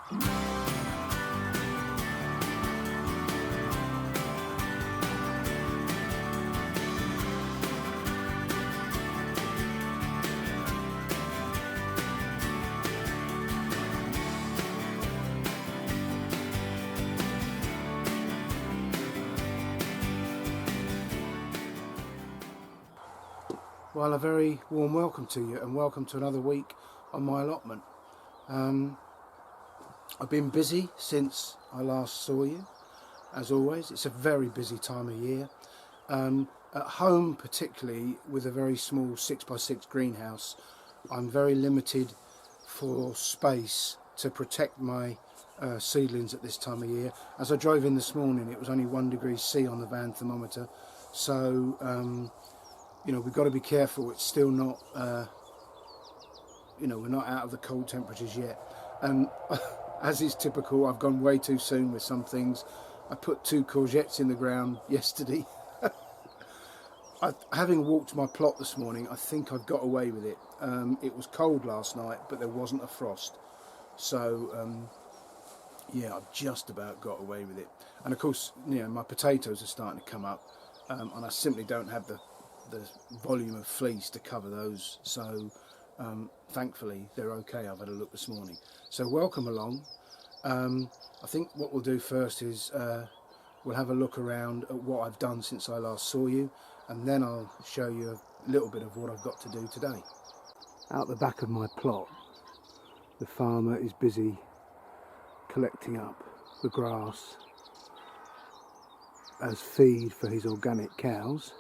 Well, a very warm welcome to you, and welcome to another week on my allotment. I've been busy since I last saw you, as always. It's a very busy time of year. At home, particularly with a very small 6x6 greenhouse, I'm very limited for space to protect my seedlings at this time of year. As I drove in this morning, it was only 1 degree C on the van thermometer, so you know, we've got to be careful. It's still not, you know, we're not out of the cold temperatures yet. And as is typical, I've gone way too soon with some things. I put 2 courgettes in the ground yesterday. Having walked my plot this morning, I think I've got away with it. It was cold last night, but there wasn't a frost. So, yeah, I've just about got away with it. And of course, you know, my potatoes are starting to come up, and I simply don't have the volume of fleece to cover those, so thankfully they're okay. I've had a look this morning, so welcome along. I think what we'll do first is we'll have a look around at what I've done since I last saw you, and then I'll show you a little bit of what I've got to do today. Out the back of my plot, the farmer is busy collecting up the grass as feed for his organic cows.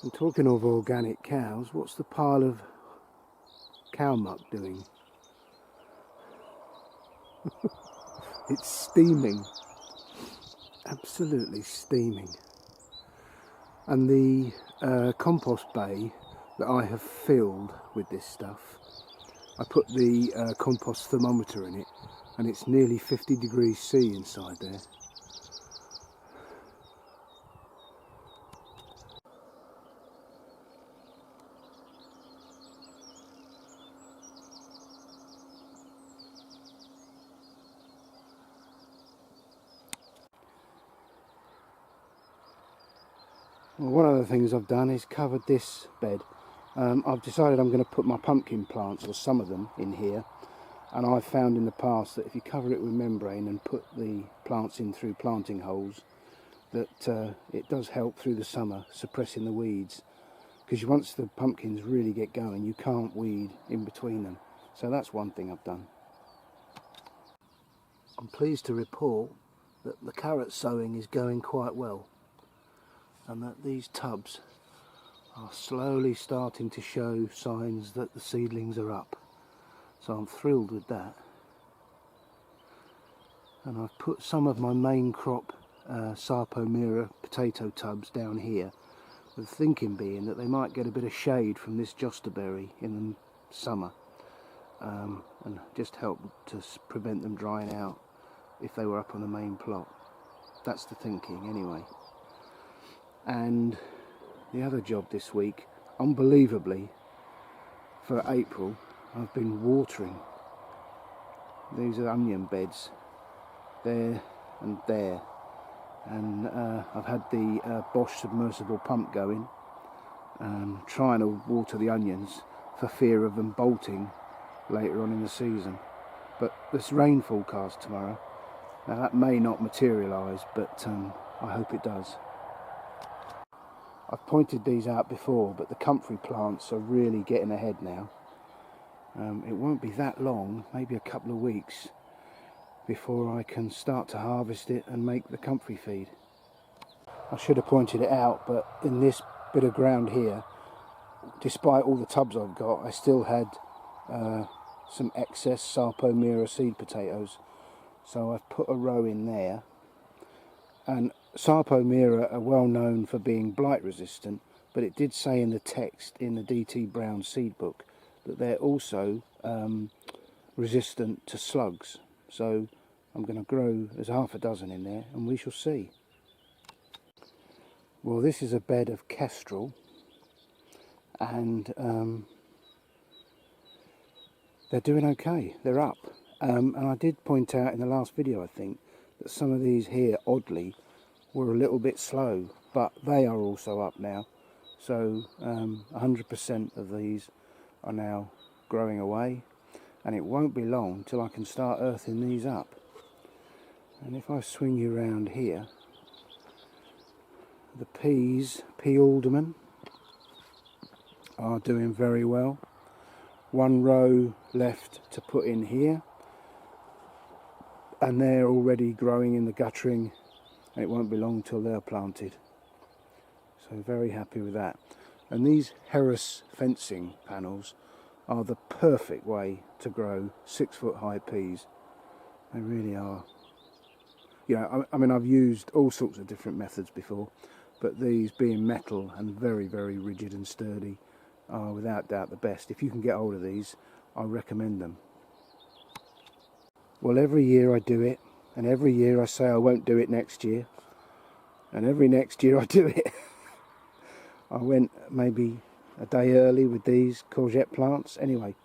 And talking of organic cows, what's the pile of cow muck doing? It's steaming, absolutely steaming. And the compost bay that I have filled with this stuff, I put the compost thermometer in it, and it's nearly 50 degrees C inside there. Well, one of the things I've done is covered this bed. I've decided I'm going to put my pumpkin plants, or some of them, in here, and I've found in the past that if you cover it with membrane and put the plants in through planting holes, that it does help through the summer, suppressing the weeds, because once the pumpkins really get going, you can't weed in between them. So that's one thing I've done. I'm pleased to report that the carrot sowing is going quite well, and that these tubs are slowly starting to show signs that the seedlings are up. So I'm thrilled with that. And I've put some of my main crop Sarpomira potato tubs down here, with the thinking being that they might get a bit of shade from this jostaberry in the summer, and just help to prevent them drying out if they were up on the main plot. That's the thinking anyway. And the other job this week, unbelievably, for April, I've been watering. These are onion beds, there and there, and I've had the Bosch submersible pump going, trying to water the onions for fear of them bolting later on in the season. But this rain forecast tomorrow, now that may not materialise, but I hope it does. I've pointed these out before, but the comfrey plants are really getting ahead now. It won't be that long, maybe a couple of weeks, before I can start to harvest it and make the comfrey feed. I should have pointed it out, but in this bit of ground here, despite all the tubs I've got, I still had some excess Sarpomira seed potatoes, so I've put a row in there. And Sarpomira are well known for being blight resistant, but it did say in the text in the DT Brown seed book that they're also resistant to slugs. So I'm going to grow, there's half a dozen in there, and we shall see. Well, this is a bed of kestrel, and they're doing okay. They're up, And I did point out in the last video, I think, that some of these here, oddly, were a little bit slow, but they are also up now. So 100% of these are now growing away, and it won't be long till I can start earthing these up. And if I swing you around here, the pea alderman, are doing very well. One row left to put in here, and they're already growing in the guttering, and it won't be long till they're planted. So very happy with that. And these Harris fencing panels are the perfect way to grow 6-foot high peas. They really are. You know, I mean, I've used all sorts of different methods before, but these, being metal and very, very rigid and sturdy, are without doubt the best. If you can get hold of these, I recommend them. Well, every year I do it, and every year I say I won't do it next year, and every next year I do it. I went maybe a day early with these courgette plants. Anyway,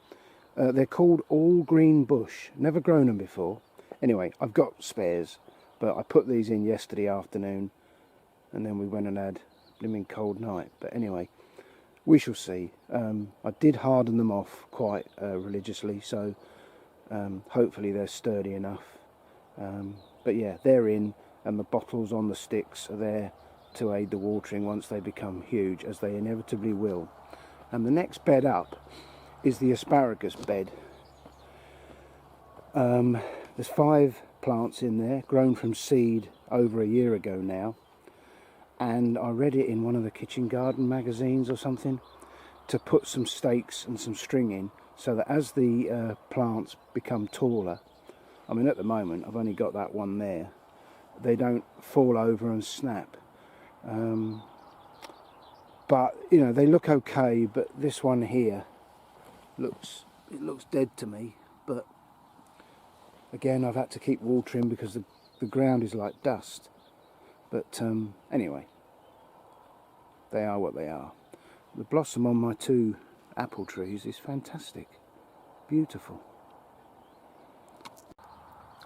they're called all green bush. Never grown them before. Anyway, I've got spares, but I put these in yesterday afternoon, and then we went and had a blooming cold night. But anyway, we shall see. I did harden them off quite religiously, so hopefully they're sturdy enough. But yeah, they're in, and the bottles on the sticks are there to aid the watering once they become huge, as they inevitably will. And the next bed up is the asparagus bed. There's 5 plants in there, grown from seed over a year ago now, and I read it in one of the kitchen garden magazines or something, to put some stakes and some string in, so that as the plants become taller, I mean at the moment I've only got that one there, they don't fall over and snap. But you know, they look okay, but this one here looks dead to me. But again, I've had to keep watering because the ground is like dust. But anyway, they are what they are. The blossom on my 2 apple trees is fantastic, beautiful.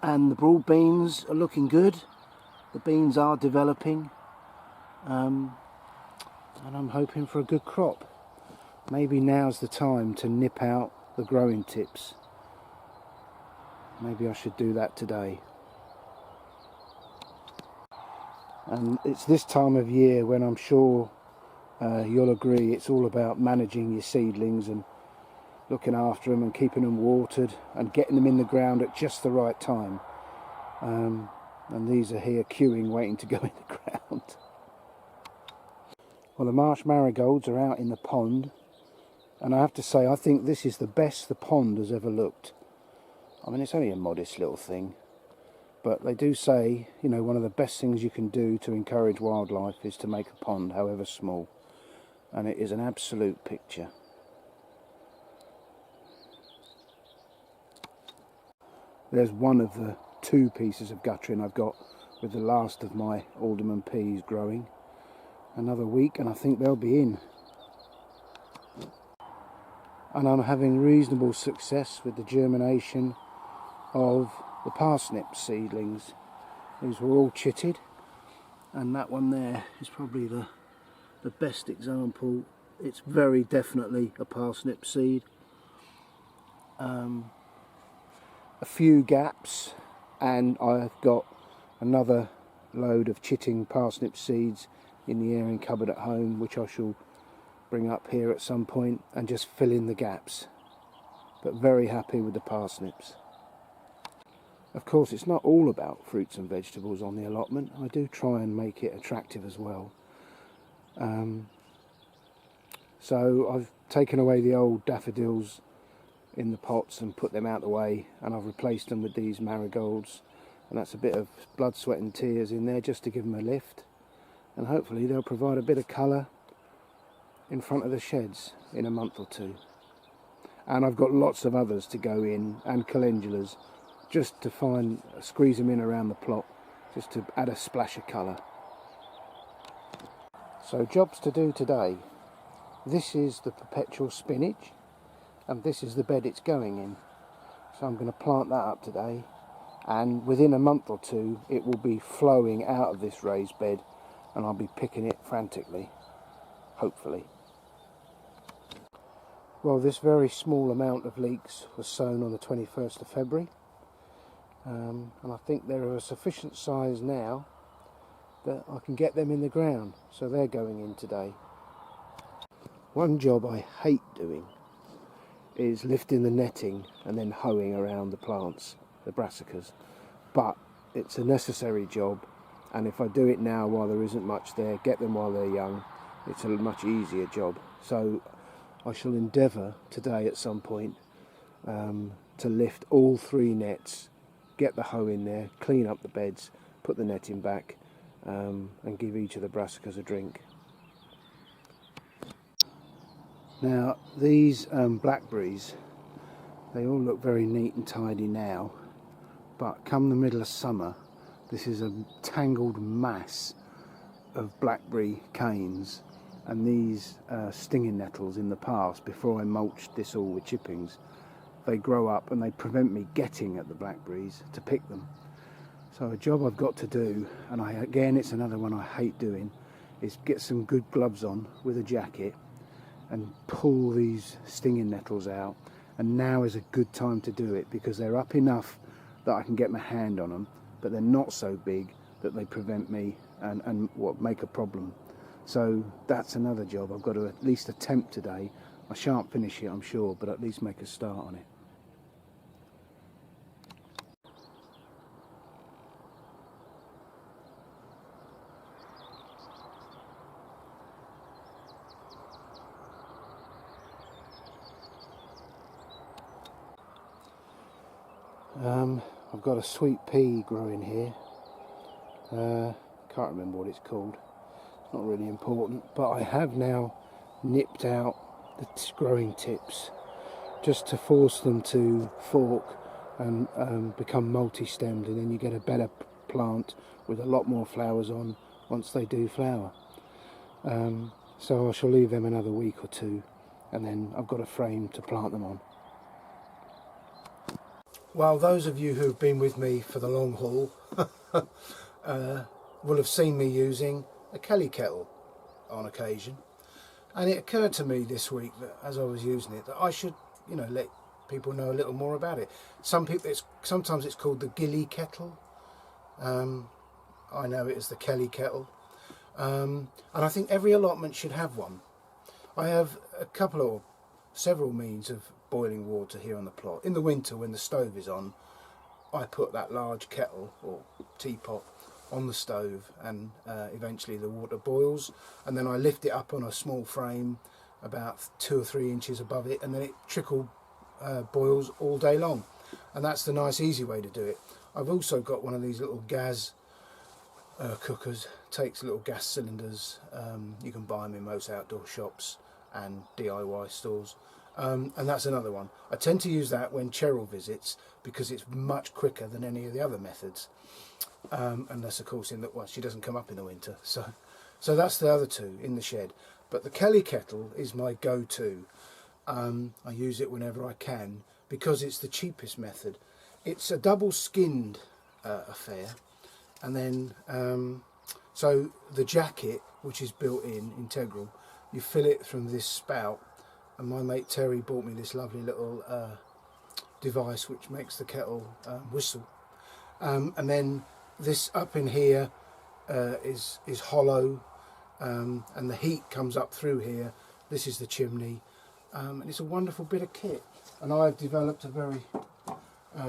And the broad beans are looking good. The beans are developing, and I'm hoping for a good crop. Maybe now's the time to nip out the growing tips. Maybe I should do that today. And it's this time of year when I'm sure you'll agree it's all about managing your seedlings and looking after them and keeping them watered and getting them in the ground at just the right time. And these are here queuing, waiting to go in the ground. Well, the marsh marigolds are out in the pond, and I have to say I think this is the best the pond has ever looked. I mean, it's only a modest little thing, but they do say, you know, one of the best things you can do to encourage wildlife is to make a pond, however small, and it is an absolute picture. There's one of the 2 pieces of guttering I've got with the last of my alderman peas growing. Another week and I think they'll be in. And I'm having reasonable success with the germination of the parsnip seedlings. These were all chitted, and that one there is probably the best example. It's very definitely a parsnip seed. A few gaps, and I've got another load of chitting parsnip seeds in the airing cupboard at home, which I shall bring up here at some point and just fill in the gaps. But very happy with the parsnips. Of course, it's not all about fruits and vegetables on the allotment. I do try and make it attractive as well. So I've taken away the old daffodils in the pots and put them out the way, and I've replaced them with these marigolds, and that's a bit of blood, sweat and tears in there just to give them a lift, and hopefully they'll provide a bit of colour in front of the sheds in a month or 2. And I've got lots of others to go in, and calendulas, just to squeeze them in around the plot, just to add a splash of colour. So jobs to do today. This is the perpetual spinach, and this is the bed it's going in. So I'm going to plant that up today, and within a month or two it will be flowing out of this raised bed and I'll be picking it frantically, hopefully. Well, this very small amount of leeks was sown on the 21st of February, and I think they're of a sufficient size now that I can get them in the ground, so they're going in today. One job I hate doing is lifting the netting and then hoeing around the plants, the brassicas, but it's a necessary job, and if I do it now while there isn't much there, get them while they're young, it's a much easier job. So I shall endeavour today at some point to lift all 3 nets, get the hoe in there, clean up the beds, put the netting back, and give each of the brassicas a drink. Now these blackberries, they all look very neat and tidy now, but come the middle of summer this is a tangled mass of blackberry canes, and these stinging nettles in the past, before I mulched this all with chippings, they grow up and they prevent me getting at the blackberries to pick them. So a job I've got to do, and again it's another one I hate doing, is get some good gloves on with a jacket and pull these stinging nettles out. And now is a good time to do it because they're up enough that I can get my hand on them, but they're not so big that they prevent me and what make a problem. So that's another job I've got to at least attempt today. I shan't finish it, I'm sure, but at least make a start on it. I've got a sweet pea growing here. Can't remember what it's called. It's not really important, but I have now nipped out the growing tips just to force them to fork and become multi-stemmed, and then you get a better plant with a lot more flowers on once they do flower. So I shall leave them another week or two, and then I've got a frame to plant them on. Well, those of you who've been with me for the long haul will have seen me using a Kelly kettle on occasion, and it occurred to me this week that as I was using it that I should, let people know a little more about it. Sometimes it's called the Gilly kettle. I know it as the Kelly kettle, and I think every allotment should have one. I have several means of boiling water here on the plot. In the winter, when the stove is on, I put that large kettle or teapot on the stove, and eventually the water boils, and then I lift it up on a small frame about 2 or 3 inches above it, and then it boils all day long, and that's the nice easy way to do it. I've also got one of these little gas cookers. Takes little gas cylinders. You can buy them in most outdoor shops and DIY stores. And that's another one. I tend to use that when Cheryl visits because it's much quicker than any of the other methods, unless of course she doesn't come up in the winter. So that's the other two in the shed. But the Kelly kettle is my go-to. I use it whenever I can because it's the cheapest method. It's a double-skinned affair, and then so the jacket, which is built in integral, you fill it from this spout. And my mate Terry bought me this lovely little device which makes the kettle whistle. And then this up in here is hollow, and the heat comes up through here. This is the chimney, and it's a wonderful bit of kit. And I've developed a very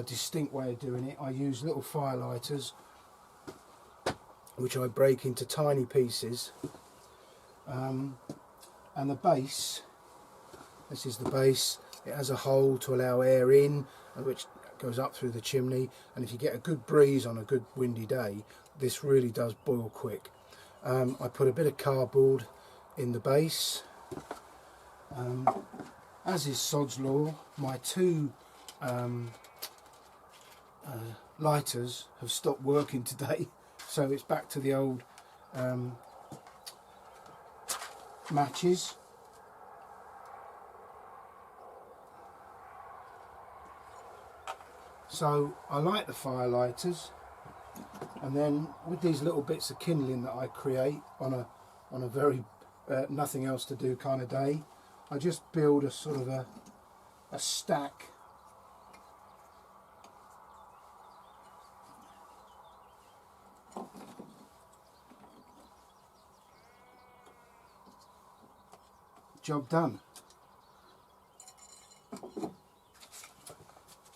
distinct way of doing it. I use little fire lighters, which I break into tiny pieces, and the base. This is the base. It has a hole to allow air in, which goes up through the chimney, and if you get a good breeze on a good windy day, this really does boil quick. I put a bit of cardboard in the base. As is Sod's Law, my 2 lighters have stopped working today, so it's back to the old matches. So I light the fire lighters, and then with these little bits of kindling that I create on a very nothing else to do kind of day, I just build a sort of a stack . Job done.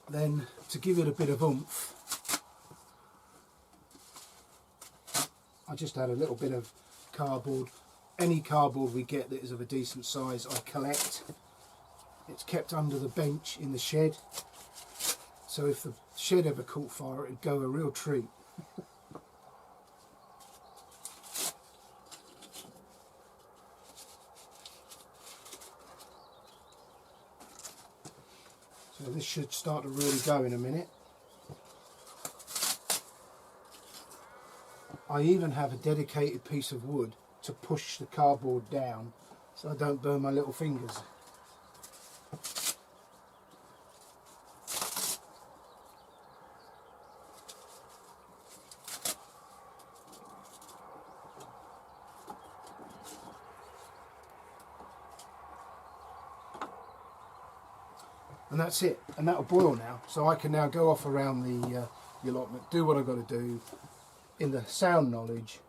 Then to give it a bit of oomph, I just add a little bit of cardboard. Any cardboard we get that is of a decent size I collect. It's kept under the bench in the shed, so if the shed ever caught fire it'd go a real treat. So this should start to really go in a minute. I even have a dedicated piece of wood to push the cardboard down so I don't burn my little fingers. And that's it, and that'll boil now, so I can now go off around the allotment, do what I've got to do, in the sound knowledge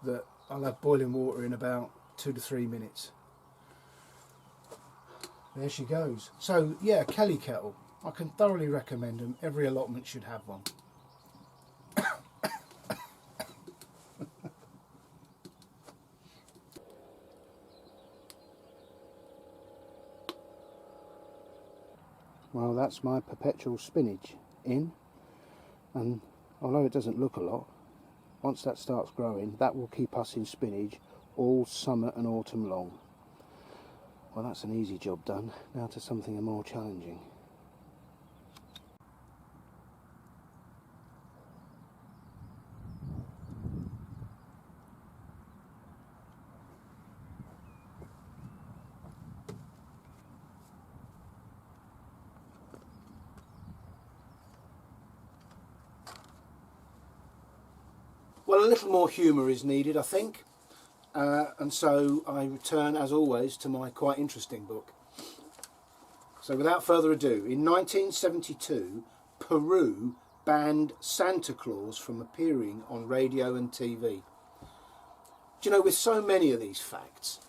that I'll have boiling water in about 2 to 3 minutes. There she goes. So yeah, Kelly kettle, I can thoroughly recommend them. Every allotment should have one. Well, that's my perpetual spinach in, and although it doesn't look a lot, once that starts growing, that will keep us in spinach all summer and autumn long. Well, that's an easy job done. Now to something more challenging. Well, a little more humour is needed, I think, and so I return, as always, to my quite interesting book. So without further ado, in 1972, Peru banned Santa Claus from appearing on radio and TV. Do you know, with so many of these facts,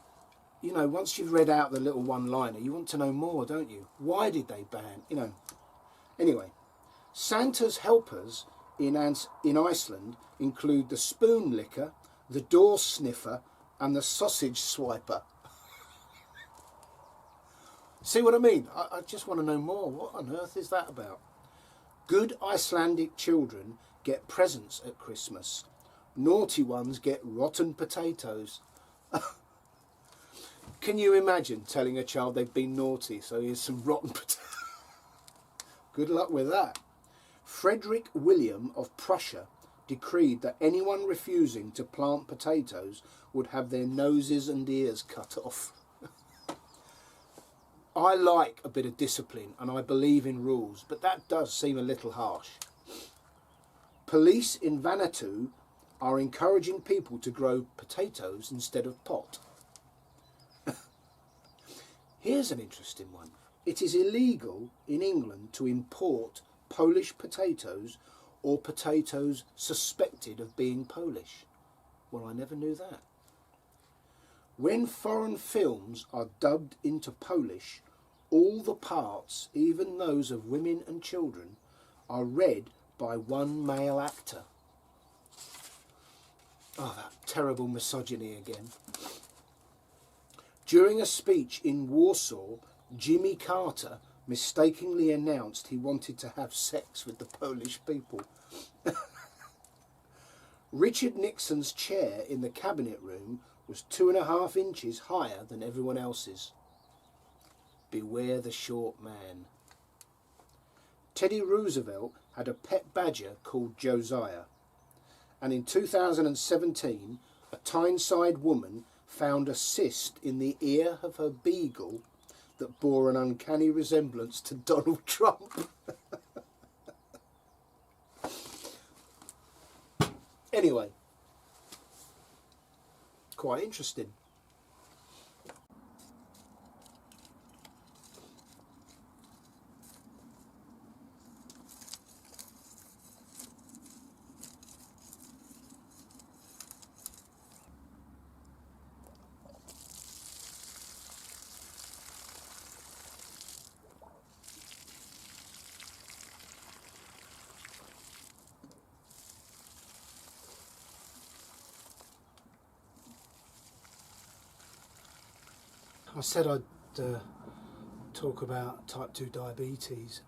you know, once you've read out the little one-liner, you want to know more, don't you? Why did they ban, you know? Anyway, Santa's helpers in Iceland include the spoon licker, the door sniffer and the sausage swiper. See what I mean? I just want to know more. What on earth is that about? Good Icelandic children get presents at Christmas. Naughty ones get rotten potatoes. Can you imagine telling a child they've been naughty, so here's some rotten potatoes? Good luck with that. Frederick William of Prussia decreed that anyone refusing to plant potatoes would have their noses and ears cut off. I like a bit of discipline and I believe in rules, but that does seem a little harsh. Police in Vanuatu are encouraging people to grow potatoes instead of pot. Here's an interesting one. It is illegal in England to import Polish potatoes or potatoes suspected of being Polish. Well, I never knew that. When foreign films are dubbed into Polish, all the parts, even those of women and children, are read by one male actor. Oh, that terrible misogyny again. During a speech in Warsaw, Jimmy Carter mistakenly announced he wanted to have sex with the Polish people. Richard Nixon's chair in the cabinet room was 2.5 inches higher than everyone else's. Beware the short man. Teddy Roosevelt had a pet badger called Josiah, and in 2017 a Tyneside woman found a cyst in the ear of her beagle that bore an uncanny resemblance to Donald Trump. Anyway, quite interesting. I said I'd talk about type 2 diabetes,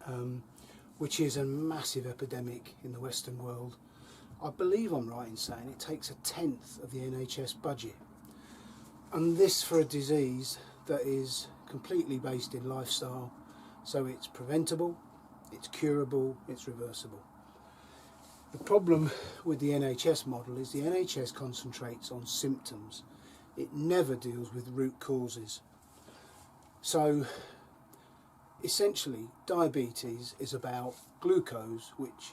which is a massive epidemic in the Western world. I believe I'm right in saying it takes 1/10 of the NHS budget. And this for a disease that is completely based in lifestyle. So it's preventable, it's curable, it's reversible. The problem with the NHS model is the NHS concentrates on symptoms. It never deals with root causes. So essentially, diabetes is about glucose, which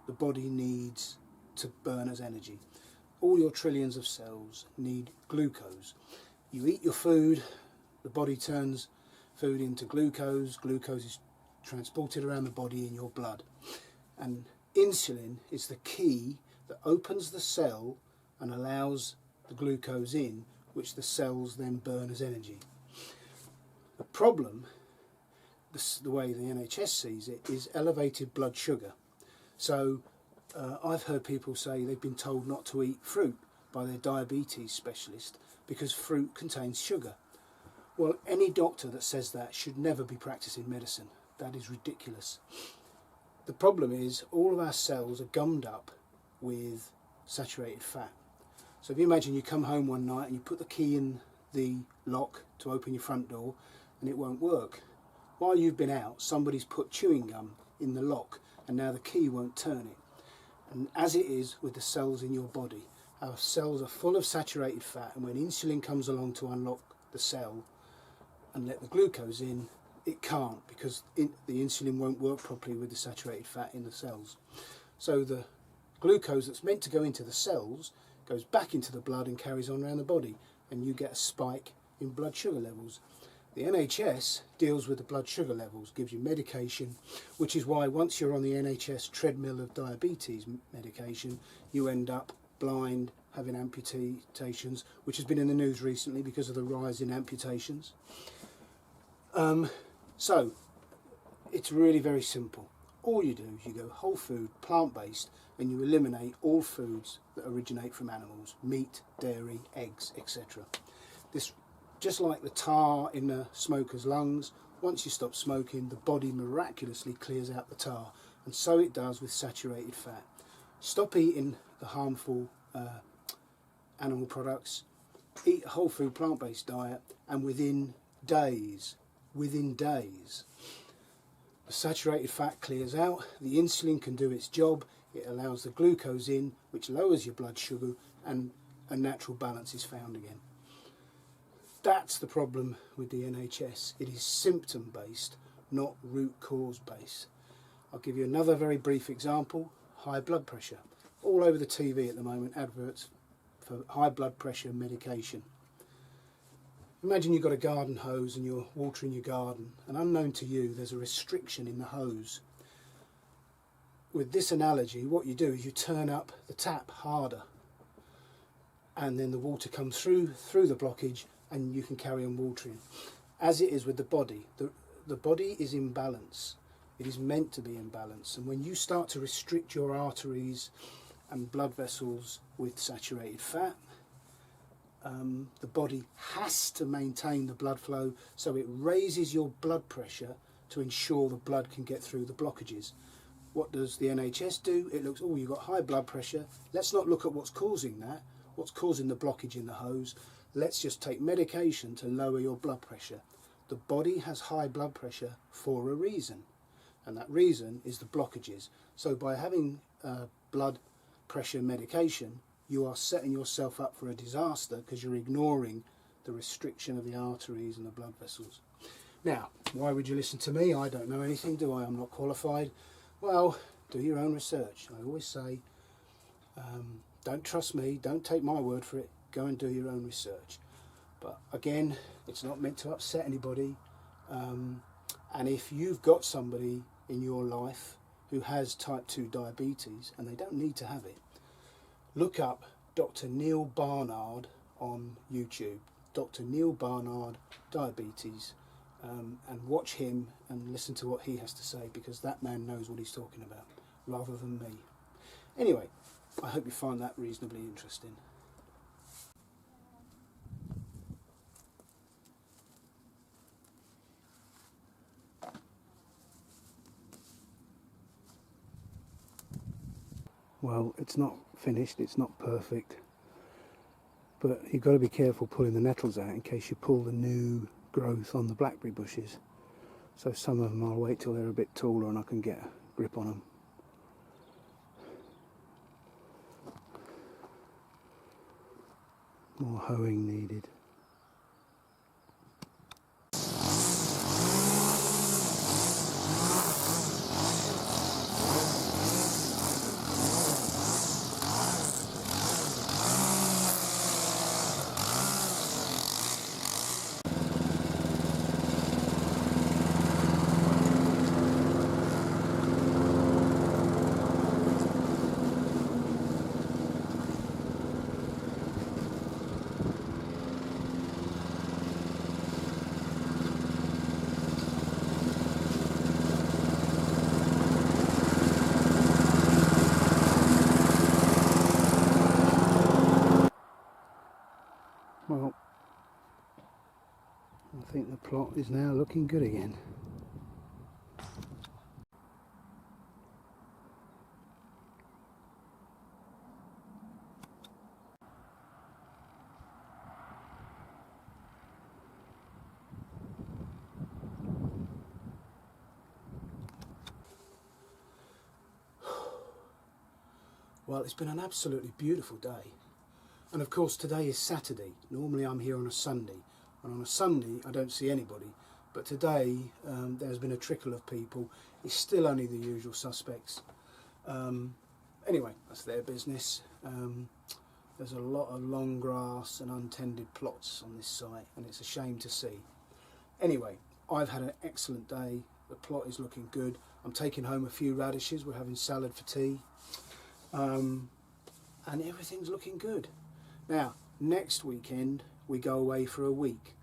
the body needs to burn as energy. All your trillions of cells need glucose. You eat your food, the body turns food into glucose. Glucose is transported around the body in your blood. And insulin is the key that opens the cell and allows the glucose in, which the cells then burn as energy. The problem, the way the NHS sees it, is elevated blood sugar. So I've heard people say they've been told not to eat fruit by their diabetes specialist because fruit contains sugar. Well, any doctor that says that should never be practicing medicine. That is ridiculous. The problem is all of our cells are gummed up with saturated fat. So if you imagine you come home one night and you put the key in the lock to open your front door and it won't work. While you've been out, somebody's put chewing gum in the lock and now the key won't turn it. And as it is with the cells in your body, our cells are full of saturated fat, and when insulin comes along to unlock the cell and let the glucose in, it can't, because the insulin won't work properly with the saturated fat in the cells. So the glucose that's meant to go into the cells goes back into the blood and carries on around the body, and you get a spike in blood sugar levels. The NHS deals with the blood sugar levels, gives you medication, which is why once you're on the NHS treadmill of diabetes medication, you end up blind, having amputations, which has been in the news recently because of the rise in amputations. So it's really very simple. All you do is you go whole food, plant-based, and you eliminate all foods that originate from animals: meat, dairy, eggs, etc. This, just like the tar in the smoker's lungs, once you stop smoking, the body miraculously clears out the tar, and so it does with saturated fat. Stop eating the harmful animal products, eat a whole food plant-based diet, and within days, the saturated fat clears out, the insulin can do its job, it allows the glucose in, which lowers your blood sugar, and a natural balance is found again. That's the problem with the NHS. It is symptom based, not root cause based. I'll give you another very brief example: high blood pressure. All over the TV at the moment, adverts for high blood pressure medication. Imagine you've got a garden hose and you're watering your garden, and unknown to you there's a restriction in the hose. With this analogy, what you do is you turn up the tap harder, and then the water comes through the blockage and you can carry on watering. As it is with the body, the body is in balance. It is meant to be in balance, and when you start to restrict your arteries and blood vessels with saturated fat, the body has to maintain the blood flow, so it raises your blood pressure to ensure the blood can get through the blockages. What does the NHS do? It looks, oh, you've got high blood pressure, let's not look at what's causing that, what's causing the blockage in the hose, let's just take medication to lower your blood pressure. The body has high blood pressure for a reason, and that reason is the blockages. So by having blood pressure medication, you are setting yourself up for a disaster because you're ignoring the restriction of the arteries and the blood vessels. Now, why would you listen to me? I don't know anything, do I? I'm not qualified. Well, do your own research. I always say, don't trust me, don't take my word for it, go and do your own research. But again, it's not meant to upset anybody, and if you've got somebody in your life who has type 2 diabetes, and they don't need to have it, look up Dr. Neil Barnard on YouTube, Dr. Neil Barnard Diabetes, and watch him and listen to what he has to say, because that man knows what he's talking about, rather than me. Anyway, I hope you find that reasonably interesting. Well, it's not finished, it's not perfect, but you've got to be careful pulling the nettles out in case you pull the new growth on the blackberry bushes. So some of them I'll wait till they're a bit taller and I can get a grip on them. More hoeing needed. Well, I think the plot is now looking good again. Well, it's been an absolutely beautiful day. And of course today is Saturday. Normally I'm here on a Sunday, and on a Sunday I don't see anybody. But today there's been a trickle of people. It's still only the usual suspects. Anyway, that's their business. There's a lot of long grass and untended plots on this site, and it's a shame to see. Anyway, I've had an excellent day. The plot is looking good. I'm taking home a few radishes. We're having salad for tea. And everything's looking good. Now, next weekend we go away for a week.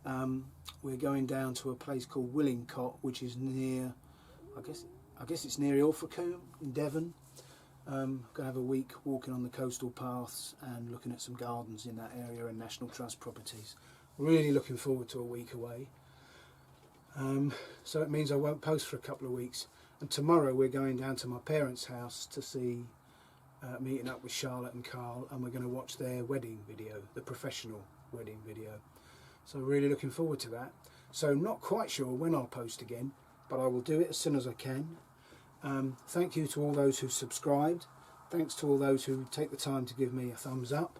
We're going down to a place called Willingcott, which is near, I guess it's near Ilfracombe in Devon. Going to have a week walking on the coastal paths and looking at some gardens in that area and National Trust properties. Really looking forward to a week away. So it means I won't post for a couple of weeks. And tomorrow we're going down to my parents' house to see meeting up with Charlotte and Carl, and we're going to watch their wedding video, the professional wedding video. So really looking forward to that. So not quite sure when I'll post again, but I will do it as soon as I can. Thank you to all those who subscribed. Thanks to all those who take the time to give me a thumbs up.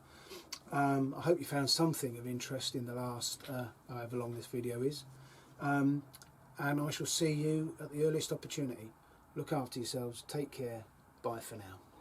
I hope you found something of interest in the last, however long this video is. And I shall see you at the earliest opportunity. Look after yourselves. Take care. Bye for now.